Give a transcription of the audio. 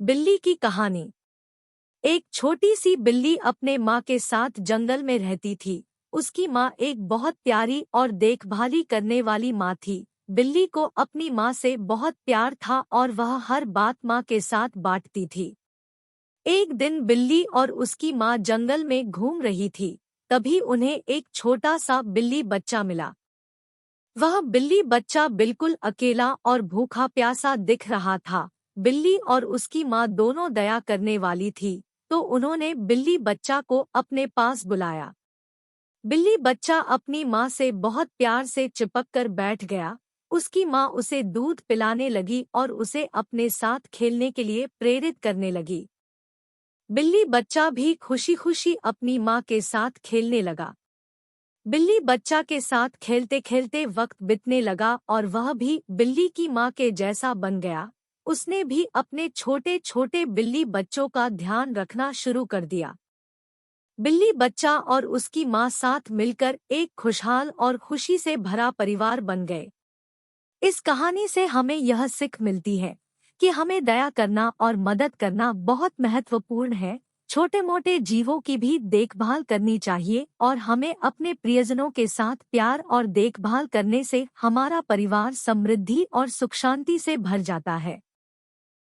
बिल्ली की कहानी। एक छोटी सी बिल्ली अपने माँ के साथ जंगल में रहती थी। उसकी माँ एक बहुत प्यारी और देखभाली करने वाली माँ थी। बिल्ली को अपनी माँ से बहुत प्यार था और वह हर बात माँ के साथ बांटती थी। एक दिन बिल्ली और उसकी माँ जंगल में घूम रही थी। तभी उन्हें एक छोटा सा बिल्ली बच्चा मिला। वह बिल्ली बच्चा बिल्कुल अकेला और भूखा प्यासा दिख रहा था। बिल्ली और उसकी माँ दोनों दया करने वाली थी, तो उन्होंने बिल्ली बच्चा को अपने पास बुलाया। बिल्ली बच्चा अपनी माँ से बहुत प्यार से चिपक कर बैठ गया। उसकी माँ उसे दूध पिलाने लगी और उसे अपने साथ खेलने के लिए प्रेरित करने लगी। बिल्ली बच्चा भी खुशी खुशी अपनी माँ के साथ खेलने लगा। बिल्ली बच्चा के साथ खेलते खेलते वक्त बीतने लगा और वह भी बिल्ली की माँ के जैसा बन गया। उसने भी अपने छोटे छोटे बिल्ली बच्चों का ध्यान रखना शुरू कर दिया। बिल्ली बच्चा और उसकी माँ साथ मिलकर एक खुशहाल और खुशी से भरा परिवार बन गए। इस कहानी से हमें यह सीख मिलती है कि हमें दया करना और मदद करना बहुत महत्वपूर्ण है। छोटे मोटे जीवों की भी देखभाल करनी चाहिए और हमें अपने प्रियजनों के साथ प्यार और देखभाल करने से हमारा परिवार समृद्धि और सुख शांति से भर जाता है।